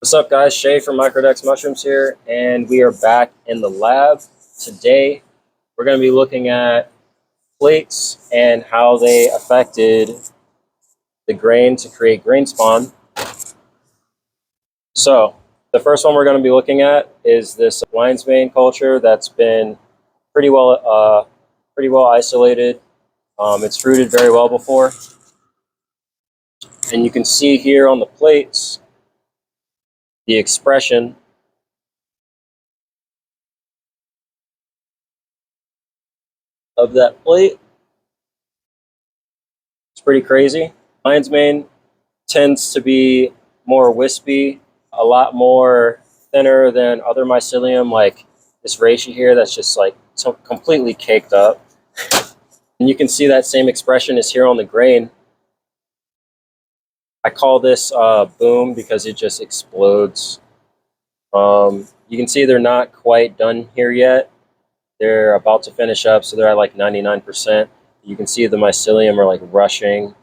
What's up, guys? Shay from Microdex Mushrooms here, and we are back in the lab. Today, we're going to be looking at plates and how they affected the grain to create Grainspawn. So, the first one we're going to be looking at is this lion's mane culture that's been pretty well isolated. It's fruited very well before, and you can see here on the plates the expression of that plate. It's pretty crazy. Lion's mane tends to be more wispy, a lot more thinner than other mycelium, like this ratio here that's just like completely caked up. And you can see that same expression is here on the grain. I call this boom because it just explodes. You can see they're not quite done here yet. They're about to finish up, so they're at like 99%. You can see the mycelium are like rushing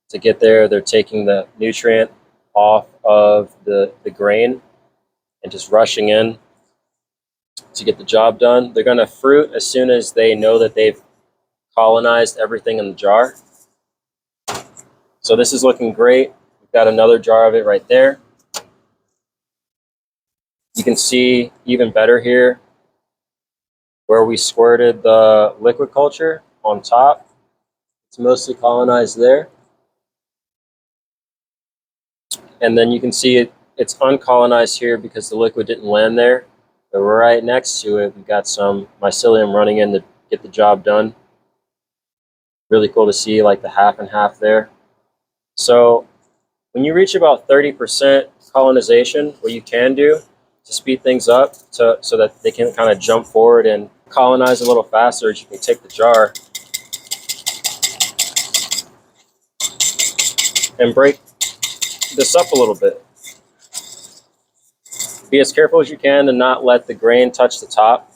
to get there. They're taking the nutrient off of the grain and just rushing in to get the job done. They're going to fruit as soon as they know that they've colonized everything in the jar. So this is looking great. We've got another jar of it right there. You can see even better here where we squirted the liquid culture on top. It's mostly colonized there. And then you can see it's uncolonized here because the liquid didn't land there. But right next to it, we've got some mycelium running in to get the job done. Really cool to see like the half and half there. So when you reach about 30% colonization, what you can do to speed things up so that they can kind of jump forward and colonize a little faster is you can take the jar and break this up a little bit. Be as careful as you can to not let the grain touch the top.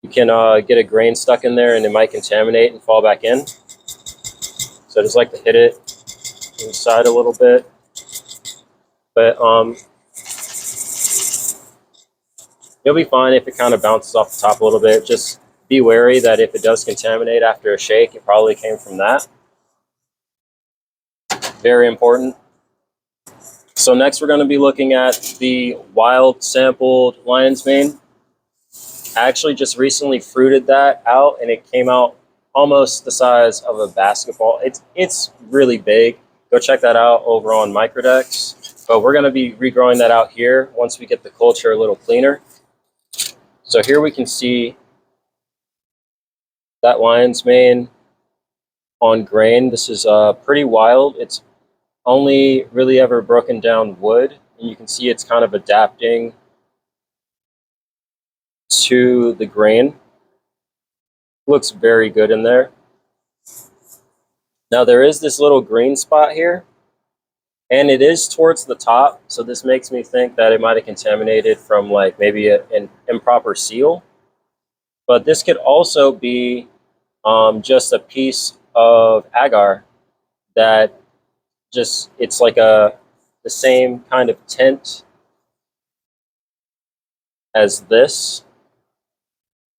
You can get a grain stuck in there and it might contaminate and fall back in. So I just like to hit it inside a little bit. But you'll be fine if it kind of bounces off the top a little bit. Just be wary that if it does contaminate after a shake, it probably came from that. Very important. So next we're going to be looking at the wild sampled lion's mane. I actually just recently fruited that out and it came out almost the size of a basketball. It's really big. Go check that out over on Microdex. But we're going to be regrowing that out here once we get the culture a little cleaner. So here we can see that lion's mane on grain. This is pretty wild. It's only really ever broken down wood, and you can see it's kind of adapting to the grain. Looks very good in there. Now there is this little green spot here, and it is towards the top, so this makes me think that it might have contaminated from like maybe an improper seal. But this could also be just a piece of agar that just, it's like the same kind of tint as this.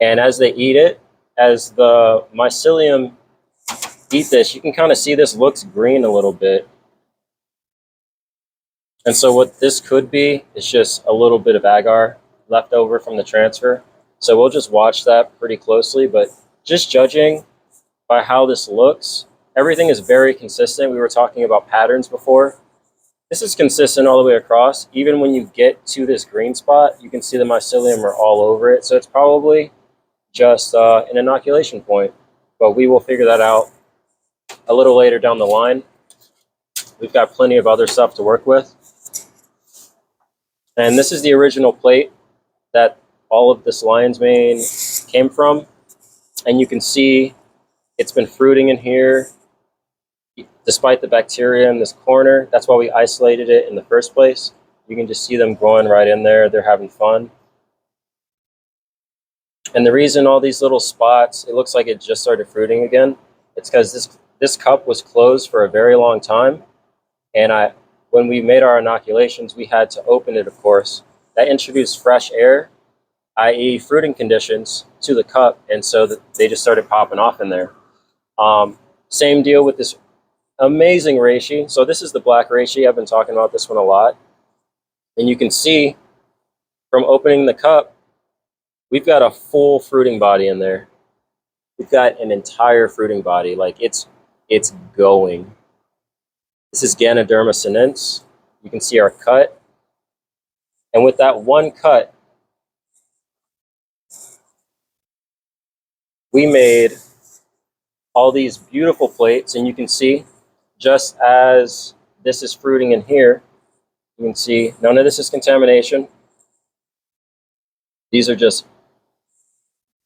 And as they eat it, as the mycelium eat this, you can kind of see this looks green a little bit. And so what this could be is just a little bit of agar left over from the transfer. So we'll just watch that pretty closely, but just judging by how this looks, everything is very consistent. We were talking about patterns before. This is consistent all the way across. Even when you get to this green spot, you can see the mycelium are all over it. So it's probably just an inoculation point, but we will figure that out a little later down the line. We've got plenty of other stuff to work with. And this is the original plate that all of this lion's mane came from. And you can see it's been fruiting in here despite the bacteria in this corner. That's why we isolated it in the first place. You can just see them growing right in there. They're having fun. And the reason all these little spots, it looks like it just started fruiting again, it's because this cup was closed for a very long time. And when we made our inoculations, we had to open it, of course. That introduced fresh air, i.e. fruiting conditions, to the cup, and so that they just started popping off in there. Same deal with this amazing reishi. So this is the black reishi. I've been talking about this one a lot. And you can see from opening the cup, we've got a full fruiting body in there. We've got an entire fruiting body. Like it's going. This is Ganoderma sinense. You can see our cut. And with that one cut, we made all these beautiful plates. And you can see, just as this is fruiting in here, you can see none of this is contamination. These are just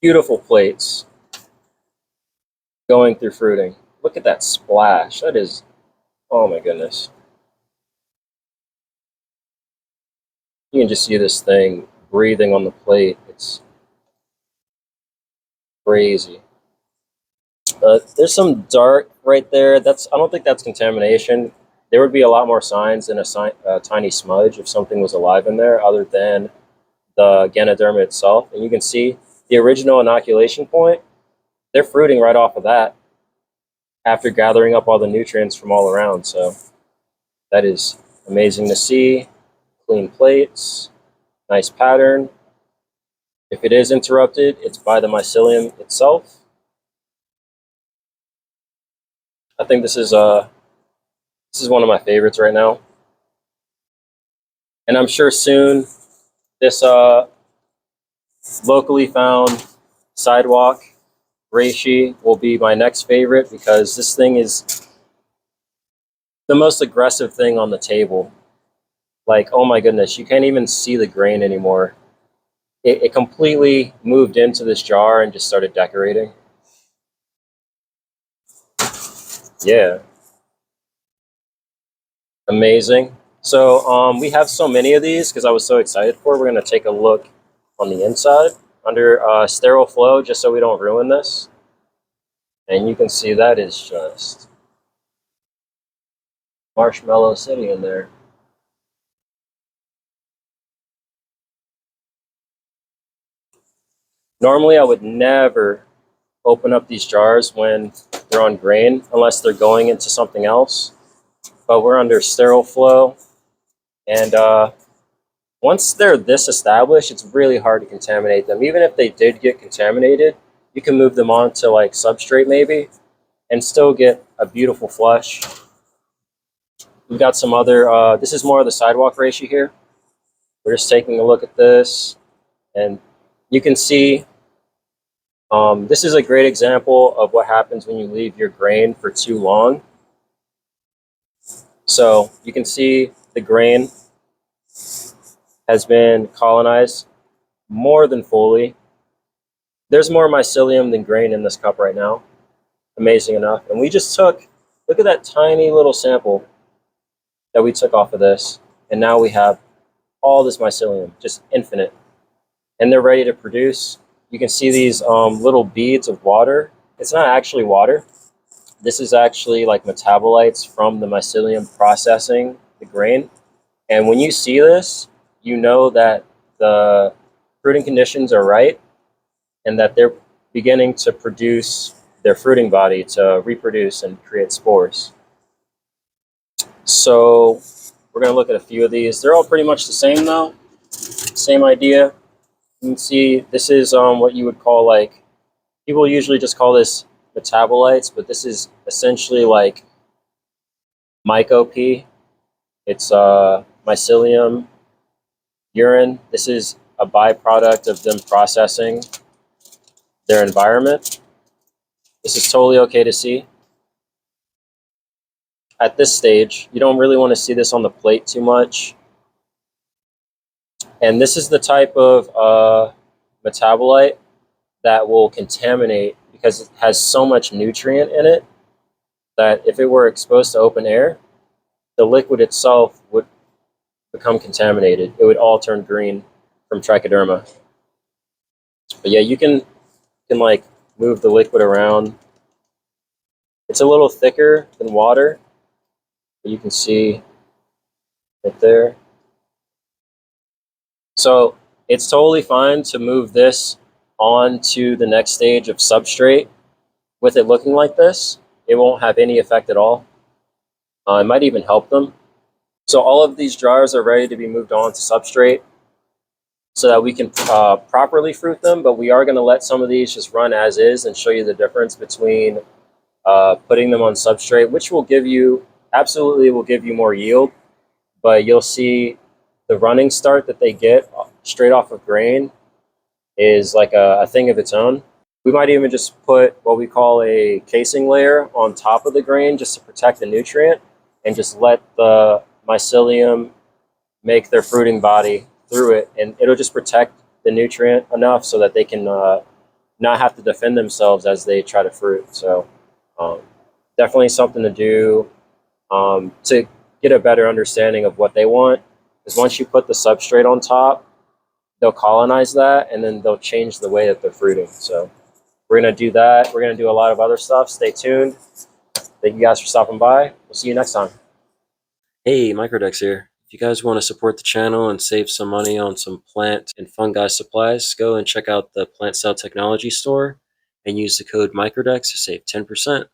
beautiful plates going through fruiting. Look at that splash. That is, oh my goodness. You can just see this thing breathing on the plate. It's crazy. There's some dark right there. I don't think that's contamination. There would be a lot more signs in a tiny smudge if something was alive in there other than the Ganoderma itself. And you can see the original inoculation point, they're fruiting right off of that after gathering up all the nutrients from all around. So that is amazing to see. Clean plates, nice pattern. If it is interrupted, it's by the mycelium itself. I think this is one of my favorites right now. And I'm sure soon this locally found Sidewalk Ratio will be my next favorite, because this thing is the most aggressive thing on the table. Like, oh my goodness, you can't even see the grain anymore. It completely moved into this jar and just started decorating. Yeah. Amazing. So we have so many of these because I was so excited for it. We're going to take a look on the inside under Sterile Flow, just so we don't ruin this. And you can see that is just Marshmallow City in there. Normally, I would never open up these jars when they're on grain unless they're going into something else. But we're under Sterile Flow. And once they're this established, it's really hard to contaminate them. Even if they did get contaminated, you can move them on to like substrate maybe and still get a beautiful flush. We've got some other, this is more of the Sidewalk Ratio here. We're just taking a look at this, and you can see this is a great example of what happens when you leave your grain for too long. So you can see the grain has been colonized more than fully. There's more mycelium than grain in this cup right now. Amazing enough. And we just took, look at that tiny little sample that we took off of this. And now we have all this mycelium, just infinite. And they're ready to produce. You can see these little beads of water. It's not actually water. This is actually like metabolites from the mycelium processing the grain. And when you see this, you know that the fruiting conditions are right and that they're beginning to produce their fruiting body to reproduce and create spores. So we're going to look at a few of these. They're all pretty much the same though. Same idea. You can see this is what you would call, like, people usually just call this metabolites, but this is essentially like mycop. It's mycelium urine. This is a byproduct of them processing their environment. This is totally okay to see. At this stage, you don't really want to see this on the plate too much. And this is the type of metabolite that will contaminate because it has so much nutrient in it that if it were exposed to open air, the liquid itself would become contaminated. It would all turn green from trichoderma. But yeah, you can like move the liquid around. It's a little thicker than water, but you can see right there. So it's totally fine to move this on to the next stage of substrate with it looking like this. It won't have any effect at all. It might even help them. So all of these jars are ready to be moved on to substrate so that we can properly fruit them, but we are going to let some of these just run as is and show you the difference between putting them on substrate, which will give you, absolutely will give you more yield, but you'll see the running start that they get straight off of grain is like a thing of its own. We might even just put what we call a casing layer on top of the grain just to protect the nutrient and just let the mycelium make their fruiting body through it, and it'll just protect the nutrient enough so that they can not have to defend themselves as they try to fruit. So um, definitely something to do to get a better understanding of what they want. Is once you put the substrate on top, they'll colonize that, and then they'll change the way that they're fruiting. So we're going to do that. We're going to do a lot of other stuff. Stay tuned. Thank you guys for stopping by. We'll see you next time. Hey, Microdex here. If you guys want to support the channel and save some money on some plant and fungi supplies, go and check out the Plant Cell Technology store and use the code Microdex to save 10%.